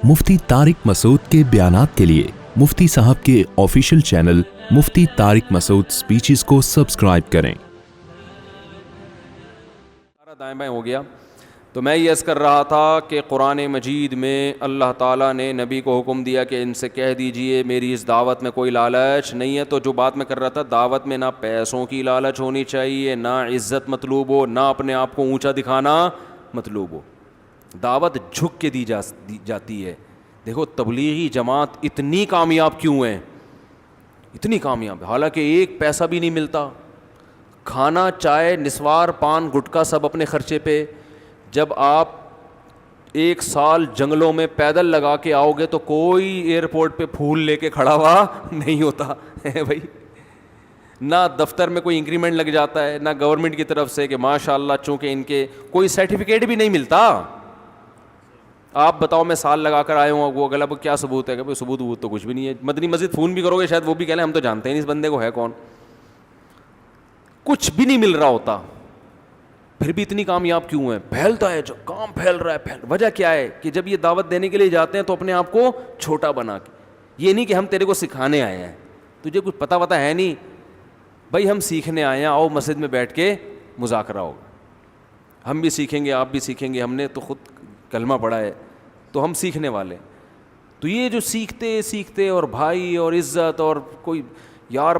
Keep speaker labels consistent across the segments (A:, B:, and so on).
A: मुफ्ती तारिक मसूद के बयानात के लिए मुफ्ती साहब के ऑफिशियल चैनल मुफ्ती तारिक मसूद स्पीचेस को सब्सक्राइब करें।
B: दाएं बाएं हो गया तो मैं ये अर्ज़ कर रहा था कि कुरान मजीद में अल्लाह ताला ने नबी को हुक्म दिया कि इनसे कह दीजिए मेरी इस दावत में कोई लालच नहीं है। तो जो बात मैं कर रहा था, दावत में ना पैसों की लालच होनी चाहिए, ना इज़्ज़त मतलूब हो, ना अपने आप को ऊंचा दिखाना मतलूब हो। दावत झुक के दी जाती है। देखो तबलीगी जमात इतनी कामयाब क्यों है, इतनी कामयाब, हालांकि एक पैसा भी नहीं मिलता, खाना चाय निस्वार पान गुटखा सब अपने खर्चे पे। जब आप एक साल जंगलों में पैदल लगा के आओगे तो कोई एयरपोर्ट पे फूल लेके खड़ा हुआ नहीं होता है भाई। ना दफ्तर में कोई इंक्रीमेंट लग जाता है, ना गवर्नमेंट की तरफ से कि माशाल्लाह, चूँकि इनके कोई सर्टिफिकेट भी नहीं मिलता। आप बताओ मैं साल लगा कर आया हूँ, वो अगला क्या सबूत है? कि भाई सबूत तो कुछ भी नहीं है। मदनी मस्जिद फ़ोन भी करोगे शायद वो भी कह लें हम तो जानते हैं नहीं इस बंदे को है कौन। कुछ भी नहीं मिल रहा होता, फिर भी इतनी कामयाब क्यों है? फैलता है, जो काम फैल रहा है। वजह क्या है कि जब ये दावत देने के लिए जाते हैं तो अपने आप को छोटा बना के, ये नहीं कि हम तेरे को सिखाने आए हैं, तुझे कुछ पता है नहीं भाई, हम सीखने आए हैं, आओ मस्जिद में बैठ के मुज़ाकरा होगा, हम भी सीखेंगे आप भी सीखेंगे, हमने तो खुद कलमा पढ़ा है तो हम सीखने वाले। तो ये जो सीखते सीखते और भाई और इज़्ज़त और कोई यार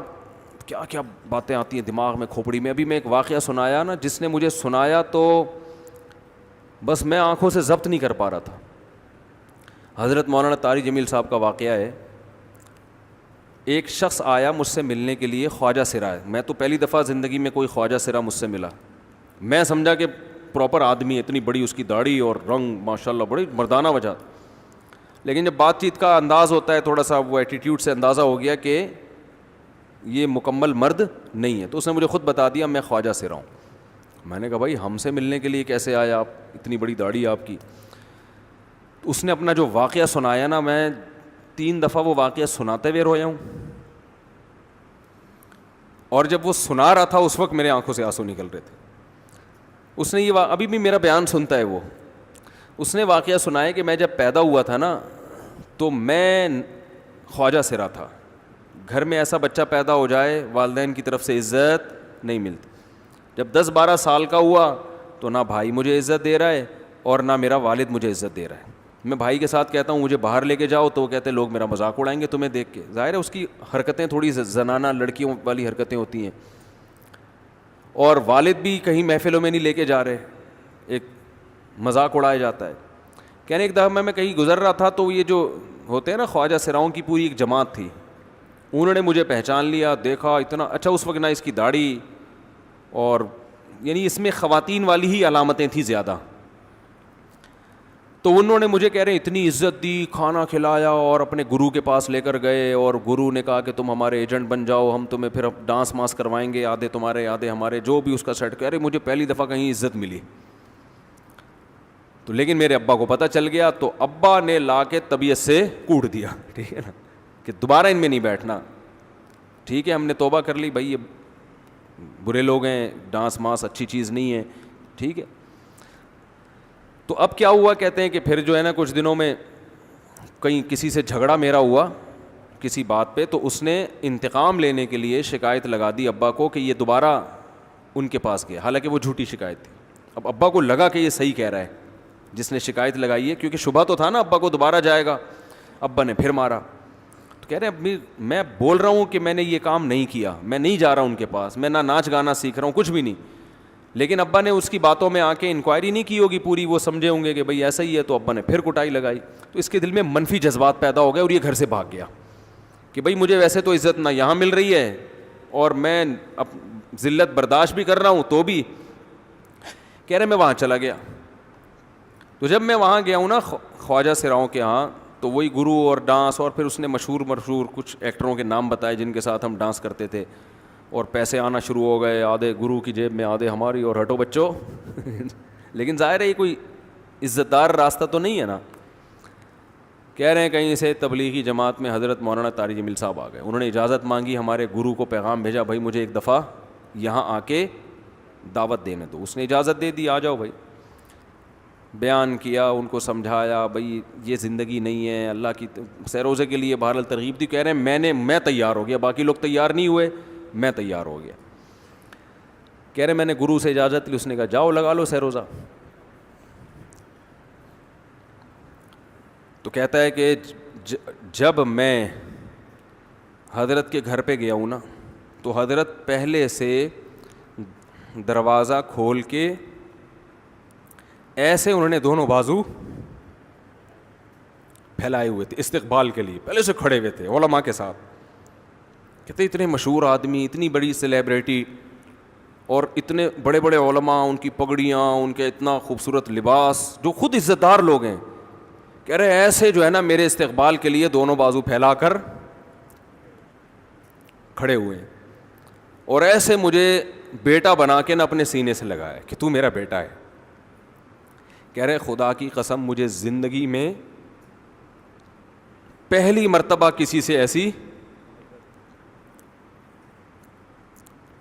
B: क्या क्या बातें आती हैं दिमाग में, खोपड़ी में। अभी मैं एक वाक़या सुनाया ना, जिसने मुझे सुनाया तो बस मैं आंखों से ज़ब्त नहीं कर पा रहा था। हज़रत मौलाना तारिक जमील साहब का वाक़या है। एक शख्स आया मुझसे मिलने के लिए, ख्वाजा सिरा है। मैं तो पहली दफ़ा ज़िंदगी में कोई ख्वाजा सिरा मुझसे मिला। मैं समझा कि प्रॉपर आदमी है, इतनी बड़ी उसकी दाढ़ी और रंग माशाल्लाह बड़ी मर्दाना वजह। लेकिन जब बातचीत का अंदाज़ होता है थोड़ा सा, वो एटीट्यूड से अंदाज़ा हो गया कि ये मुकम्मल मर्द नहीं है। तो उसने मुझे ख़ुद बता दिया मैं ख्वाजा सिरा हूँ। मैंने कहा भाई हमसे मिलने के लिए कैसे आए आप, इतनी बड़ी दाढ़ी आपकी। तो उसने अपना जो वाक़या सुनाया ना, मैं 3 दफ़ा वो वाक़या सुनाते हुए रोया हूँ। और जब वो सुना रहा था उस वक्त मेरे आंखों से आंसू निकल रहे थे। उसने ये अभी भी मेरा बयान सुनता है वो। उसने वाक़या सुनाया कि मैं जब पैदा हुआ था ना तो मैं ख्वाजा सिरा था। घर में ऐसा बच्चा पैदा हो जाए वालिदैन की तरफ से इज़्ज़त नहीं मिलती। जब 10-12 साल का हुआ तो ना भाई मुझे इज़्ज़त दे रहा है और ना मेरा वालिद मुझे इज़्ज़त दे रहा है। मैं भाई के साथ कहता हूँ मुझे बाहर लेके जाओ तो वो कहते हैं लोग मेरा मजाक उड़ाएंगे तुम्हें देख के। ज़ाहिर है उसकी हरकतें थोड़ी जनाना लड़कियों वाली हरकतें होती हैं। और वालिद भी कहीं महफ़िलों में नहीं लेके जा रहे, एक मजाक उड़ाया जाता है। कहने एक दफ़ा मैं कहीं गुज़र रहा था तो ये जो होते हैं ना ख्वाजा सिराओं की पूरी एक जमात थी, उन्होंने मुझे पहचान लिया, देखा इतना अच्छा। उस वक्त ना इसकी दाढ़ी और यानी इसमें ख़वातीन वाली ही अलामतें थी ज़्यादा। तो उन्होंने मुझे कह रहे हैं इतनी इज़्ज़त दी, खाना खिलाया और अपने गुरु के पास लेकर गए। और गुरु ने कहा कि तुम हमारे एजेंट बन जाओ, हम तुम्हें फिर डांस मास करवाएंगे, आधे तुम्हारे आधे हमारे, जो भी उसका सेट। कह रहे मुझे पहली दफ़ा कहीं इज़्ज़त मिली। तो लेकिन मेरे अब्बा को पता चल गया तो अब्बा ने ला के तबीयत से कूट दिया, ठीक है ना, कि दोबारा इनमें नहीं बैठना। ठीक है हमने तौबा कर ली, भाई ये बुरे लोग हैं, डांस मास अच्छी चीज़ नहीं है, ठीक है। तो अब क्या हुआ, कहते हैं कि फिर जो है ना कुछ दिनों में कहीं किसी से झगड़ा मेरा हुआ किसी बात पे, तो उसने इंतकाम लेने के लिए शिकायत लगा दी अब्बा को कि ये दोबारा उनके पास गया। हालांकि वो झूठी शिकायत थी। अब अब्बा को लगा कि ये सही कह रहा है जिसने शिकायत लगाई है, क्योंकि शुबह तो था ना अब्बा को दोबारा जाएगा। अब्बा ने फिर मारा। तो कह रहे हैं मैं बोल रहा हूँ कि मैंने ये काम नहीं किया, मैं नहीं जा रहा उनके पास, मैं ना नाच गाना सीख रहा हूँ, कुछ भी नहीं। लेकिन अब्बा ने उसकी बातों में आके इंक्वायरी नहीं की होगी पूरी, वो समझे होंगे कि भाई ऐसा ही है। तो अब्बा ने फिर कुटाई लगाई। तो इसके दिल में मनफी जज्बात पैदा हो गए और ये घर से भाग गया कि भाई मुझे वैसे तो इज़्ज़त ना यहाँ मिल रही है और मैं अब ज़िल्लत बर्दाश्त भी कर रहा हूँ, तो भी कह रहे मैं वहाँ चला गया। तो जब मैं वहाँ गया हूँ ना ख्वाजा सिराओं के यहाँ, तो वही गुरु और डांस, और फिर उसने मशहूर कुछ एक्टरों के नाम बताए जिनके साथ हम डांस करते थे, और पैसे आना शुरू हो गए, आधे गुरु की जेब में आधे हमारी, और हटो बच्चों लेकिन ज़ाहिर है ये कोई इज़्ज़तदार रास्ता तो नहीं है ना। कह रहे हैं कहीं से तबलीगी जमात में हज़रत मौलाना तारिक जमील साहब आ गए। उन्होंने इजाज़त मांगी, हमारे गुरु को पैगाम भेजा, भाई मुझे एक दफ़ा यहाँ आके दावत देने दो। उसने इजाज़त दे दी, आ जाओ भाई। بیان کیا, ان کو سمجھایا بھائی یہ زندگی نہیں ہے, اللہ کی سہ روزے کے لیے بہرحال ترغیب دی. کہہ رہے ہیں میں تیار ہو گیا, باقی لوگ تیار نہیں ہوئے, میں تیار ہو گیا. کہہ رہے میں نے گرو سے اجازت لی, اس نے کہا جاؤ لگا لو سہ روزہ. تو کہتا ہے کہ جب میں حضرت کے گھر پہ گیا ہوں نا, تو حضرت پہلے سے دروازہ کھول کے ایسے انہوں نے دونوں بازو پھیلائے ہوئے تھے استقبال کے لیے, پہلے سے کھڑے ہوئے تھے علماء کے ساتھ. کہتے اتنے مشہور آدمی, اتنی بڑی سیلیبریٹی, اور اتنے بڑے بڑے علماء, ان کی پگڑیاں, ان کے اتنا خوبصورت لباس, جو خود عزت دار لوگ ہیں. کہہ رہے ایسے جو ہے نا میرے استقبال کے لیے دونوں بازو پھیلا کر کھڑے ہوئے ہیں, اور ایسے مجھے بیٹا بنا کے نہ اپنے سینے سے لگایا کہ تو میرا بیٹا ہے. کہہ رہے خدا کی قسم مجھے زندگی میں پہلی مرتبہ کسی سے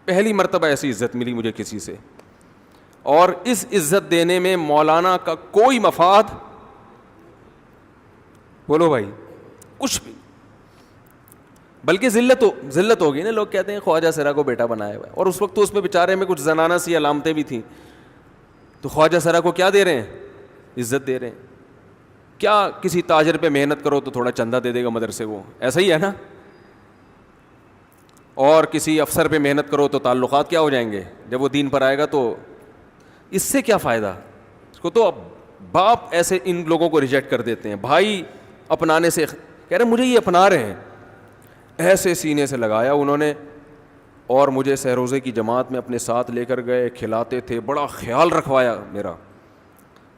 B: پہلی مرتبہ ایسی عزت ملی مجھے کسی سے, اور اس عزت دینے میں مولانا کا کوئی مفاد, بولو بھائی, کچھ بھی, بلکہ ذلت ہوگی نا. لوگ کہتے ہیں خواجہ سرا کو بیٹا بنایا ہوا ہے, اور اس وقت تو اس میں بیچارے میں کچھ زنانہ سی علامتیں بھی تھیں. تو خواجہ سرا کو کیا دے رہے ہیں, عزت دے رہے ہیں. کیا کسی تاجر پہ محنت کرو تو تھوڑا چندہ دے دے گا مدرسے کو, ایسا ہی ہے نا. اور کسی افسر پہ محنت کرو تو تعلقات کیا ہو جائیں گے, جب وہ دین پر آئے گا تو اس سے کیا فائدہ. اس کو تو باپ ایسے ان لوگوں کو ریجیکٹ کر دیتے ہیں, بھائی اپنانے سے. کہہ رہے مجھے یہ اپنا رہے ہیں, ایسے سینے سے لگایا انہوں نے, اور مجھے سہ روزے کی جماعت میں اپنے ساتھ لے کر گئے, کھلاتے تھے, بڑا خیال رکھوایا میرا.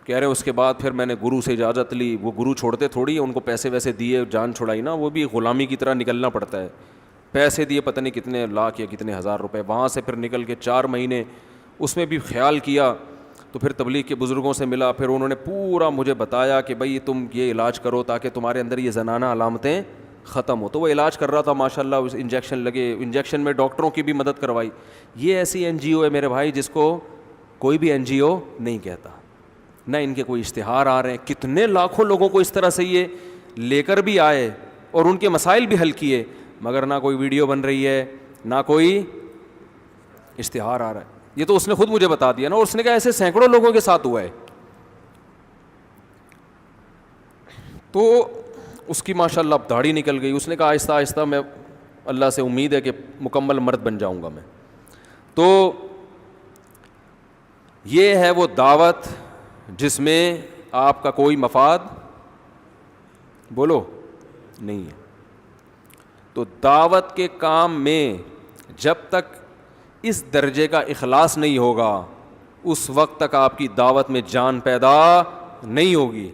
B: کہہ رہے اس کے بعد پھر میں نے گرو سے اجازت لی. وہ گرو چھوڑتے تھوڑی, ان کو پیسے ویسے دیے, جان چھڑائی نا, وہ بھی غلامی کی طرح نکلنا پڑتا ہے. پیسے دیے پتہ نہیں کتنے لاکھ یا کتنے ہزار روپے, وہاں سے پھر نکل کے 4 مہینے اس میں بھی خیال کیا. تو پھر تبلیغ کے بزرگوں سے ملا, پھر انہوں نے پورا مجھے بتایا کہ بھائی تم یہ علاج کرو تاکہ تمہارے اندر یہ زنانہ علامتیں ختم ہو. تو وہ علاج کر رہا تھا ماشاء اللہ, انجیکشن لگے, انجیکشن میں ڈاکٹروں کی بھی مدد کروائی. یہ ایسی NGO ہے میرے بھائی جس کو کوئی بھی NGO نہیں کہتا, نہ ان کے کوئی اشتہار آ رہے ہیں. کتنے لاکھوں لوگوں کو اس طرح سے یہ لے کر بھی آئے اور ان کے مسائل بھی حل کیے, مگر نہ کوئی ویڈیو بن رہی ہے, نہ کوئی اشتہار آ رہا ہے. یہ تو اس نے خود مجھے بتا دیا نا, اور اس نے کہا ایسے سینکڑوں لوگوں کے ساتھ ہوا ہے. تو اس کی ماشاء اللہ اب داڑھی نکل گئی. اس نے کہا آہستہ آہستہ میں اللہ سے امید ہے کہ مکمل مرد بن جاؤں گا میں. تو یہ ہے وہ دعوت جس میں آپ کا کوئی مفاد بولو نہیں ہے. تو دعوت کے کام میں جب تک اس درجے کا اخلاص نہیں ہوگا, اس وقت تک آپ کی دعوت میں جان پیدا نہیں ہوگی.